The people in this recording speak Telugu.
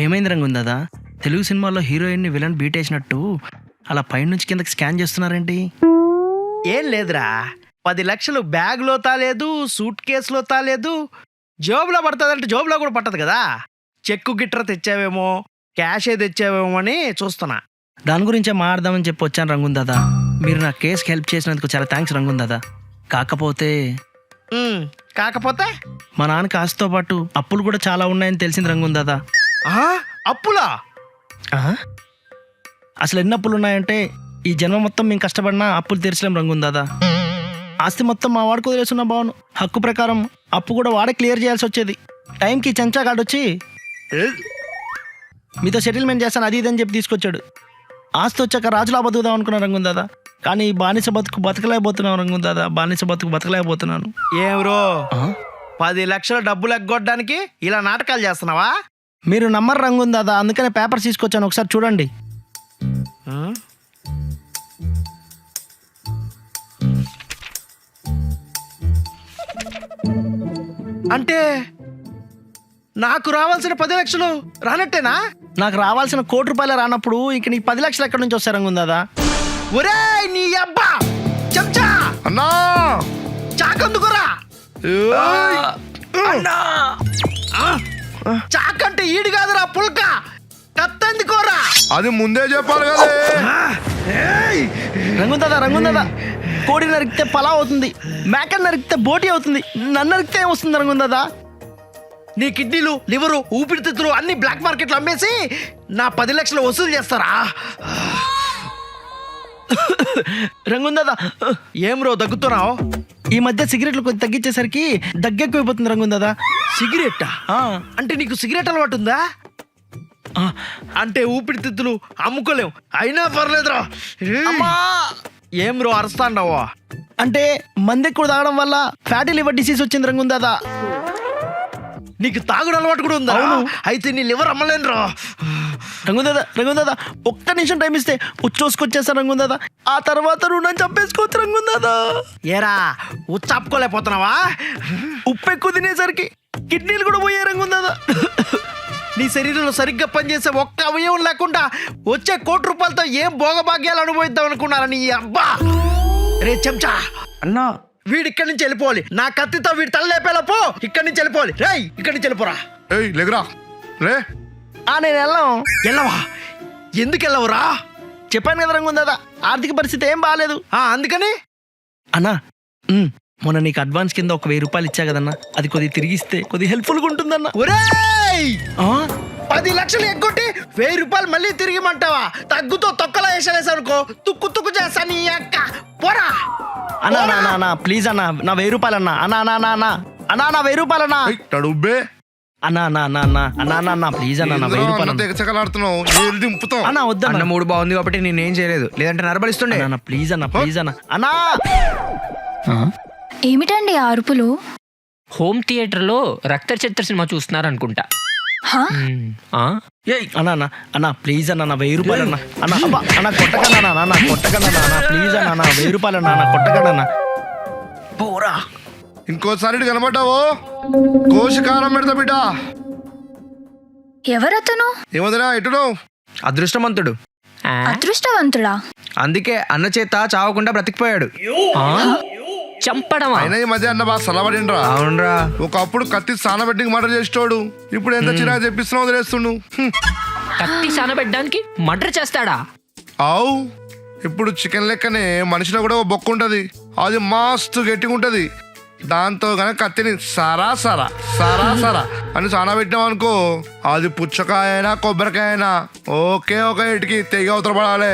ఏమైంది రంగుందా? తెలుగు సినిమాల్లో హీరోయిన్ని విలన్ బీట్ వేసినట్టు అలా పైనుంచి కిందకి స్కాన్ చేస్తున్నారేంటి? ఏం లేదురా, 10 లక్షలు బ్యాగ్లో తాలేదు, సూట్ కేసులో తాలేదు, జోబులో పడుతుందంటే జోబులో కూడా పట్టదు కదా. చెక్కు గిట్ర తెచ్చావేమో, క్యాషే తెచ్చావేమో అని చూస్తున్నా. దాని గురించే మాట్లాడదామని చెప్పి వచ్చాను రంగుందా. మీరు నా కేసుకి హెల్ప్ చేసినందుకు చాలా థ్యాంక్స్ రంగుందా. కాకపోతే కాకపోతే మా నాన్నకి ఆస్తితో పాటు అప్పులు కూడా చాలా ఉన్నాయని తెలిసింది రంగుందా. అప్పులా? అసలు ఎన్ని అప్పులు ఉన్నాయంటే ఈ జన్మ మొత్తం మేము కష్టపడినా అప్పులు తీర్చలేం రంగుందా. ఆస్తి మొత్తం మా వాడికి వదిలేస్తున్న బావును. హక్కు ప్రకారం అప్పు కూడా వాడే క్లియర్ చేయాల్సి వచ్చేది. టైంకి చెంచా కార్డు వచ్చి మీతో సెటిల్మెంట్ చేస్తాను అది ఇదని చెప్పి తీసుకొచ్చాడు. ఆస్తి వచ్చాక రాజులా బతుకుదాం అనుకున్నా రంగుందా. కానీ బానిస బతుకు బతకలేకపోతున్నాను రంగుందా. బానిస బతుకు బతకలేకపోతున్నాను. ఏం బ్రో, 10 లక్షల డబ్బులు ఎగ్గొట్టడానికి ఇలా నాటకాలు చేస్తున్నావా? మీరు నమ్మరు రంగుందా, అందుకనే పేపర్స్ తీసుకొచ్చాను, ఒకసారి చూడండి. అంటే నాకు రావాల్సిన 10 లక్షలు రానట్టేనా? నాకు రావాల్సిన ₹1,00,00,000 రానప్పుడు ఇంక నీకు 10 లక్షలు ఎక్కడి నుంచి వస్తాయి రంగుందా. ఒరేయ్ నీ అబ్బా చెంచా అన్నా చాకందుకురా. చాకంటే ఈడు కాదురా, పుల్క కత్తందుకోరా. అది ముందే చెప్పాలి కదా. రంగుందా కోడి నరికితే పలావ్ అవుతుంది, మేకని నరికితే బోటి అవుతుంది, నన్ను నరికితే ఏమొస్తుంది రంగుందా. నీ కిడ్నీలు, లివరు, ఊపిరితిత్తులు అన్ని బ్లాక్ మార్కెట్లో అమ్మేసి నా 10 లక్షలు వసూలు చేస్తారా? రంగుందా. ఏం రో దగ్గుతున్నావు? ఈ మధ్య సిగరెట్లు కొంచెం తగ్గించేసరికి దగ్గెక్కువైపోతుంది రంగుందా. సిగరెట్టా? అంటే నీకు సిగరెట్ అలవాటు ఉందా? అంటే ఊపిరితిత్తులు అమ్ముకోలేవు, అయినా పర్లేదురా. ఏం రో అరుస్తాండవా? అంటే మంది ఎక్కువ తాగడం వల్ల ఫ్యాటీ లివర్ డిసీజ్ వచ్చింది రంగుందా. నీకు తాగుడు అలవాటు కూడా ఉందా? అయితే నీ లివర్ అమ్మలేనురా. రంగుందా ఒక్క నిమిషం టైం ఇస్తే ఉచ్చోసుకొచ్చేస్తా రంగుందా. ఆ తర్వాత నువ్వు నన్ను చంపేసుకోవచ్చు రంగుందా. ఏరా ఉచ్చాపుకోలేకపోతున్నావా? ఉప్పు ఎక్కువ తినేసరికి కిడ్నీలు కూడా పోయే రంగుందా. నీ శరీరంలో సరిగ్గా పనిచేసే ఒక్క అవయవం లేకుండా వచ్చే ₹1,00,00,000తో ఏం భోగభాగ్యాలు అనుభవిద్దాం అనుకున్నారా నీ అబ్బా? రే చెంచా అన్నా, వీడి ఇక్కడి నుంచి వెళ్ళిపోవాలి. నా కత్తితో వీడి తల లేపేలా పో. ఇక్కడి నుంచి వెళ్ళిపోవాలి. రేయ్ ఇక్కడి నుంచి వెళ్ళిపోరా. ఏయ్ లేకరా రే. నేను వెళ్ళాం. వెళ్ళవా? ఎందుకు వెళ్ళవురా? చెప్పాను కదా రంగుందా, ఆర్థిక పరిస్థితి ఏం బాగాలేదు. అందుకని అన్నా మొన్న నీకు అడ్వాన్స్ కింద ఒక ₹1,000 ఇచ్చా కదన్నా, అది కొద్దిగా తిరిగిస్తే కొద్దిగా హెల్ప్ఫుల్గా ఉంటుందన్నా. ఒరేయ్ 10 లక్షలు ఎగ్గొట్టి ₹1,000 మళ్ళీ తిరిగిమంటావా? తగ్గుతో తొక్కలా వేసానుకో తుక్కు తుక్కు చేస్తా నీ అక్క. పోరా అన్నా ప్లీజ్ అన్నా, నా ₹1,000 అన్నా. అన్నా నా ₹1,000 అన్నా. తడుబ్బే అన్నా ప్లీజ్ అన్నా, నా ₹1,000 తెగచకలాడుతున్నావు. ఏది దింపుతావు అన్నా. వద్దన్నా, అన్న మూడు బాగుంది కాబట్టి నేనేం చేయలేదు, లేదంటే నరబలిస్తుండే. అన్నా ప్లీజ్ అన్నా అన్నా. ఏమిటండి ఆ అరుపులు? హోమ్ థియేటర్లో రక్త చిత్ర సినిమా చూస్తున్నారు అనుకుంటా. అన్నా ప్లీజ్ అన్నా, నా ₹1,000 అన్నా. అన్నా కొట్టకన్నా అన్నా, కొట్టకన్నా ప్లీజ్ అన్నా, నా ₹1,000 అన్నా, కొట్టకన్నా. పోరా. ఇంకోసారి ఇటు కనబడ్డావు కోశకారం పెడతా బిడ్డ. ఎవరతను? ఏమదిరా ఎటును? అదృష్టవంతుడు. అదృష్టవంతుడా? అందుకే అన్న చేత చావకుండా బ్రతికిపోయాడు. చంపడమా? అయినా ఈ మధ్య అన్న బాగా సలబడిండ్రా. అవునరా, ఒకప్పుడు కత్తి సానబెట్టి మర్డర్ చేసేటోడు, ఇప్పుడు ఎంత చిరాకు తెప్పిస్తున్నావు వదిలేస్తుండు. కత్తి సానబెట్టడానికి మర్డర్ చేస్తాడా? ఆవు ఇప్పుడు చికెన్ లెక్కనే మనిషిలో కూడా ఒక బొక్క ఉంటది, అది మస్తు గట్టిగా ఉంటది. దాంతో గనక కత్తిని సారా సారా సారా సారా అని సానబెట్టాం అనుకో, అది పుచ్చకాయ అయినా కొబ్బరికాయ అయినా ఒకే ఒక ఇటుకి తెగ అవతల పడాలి.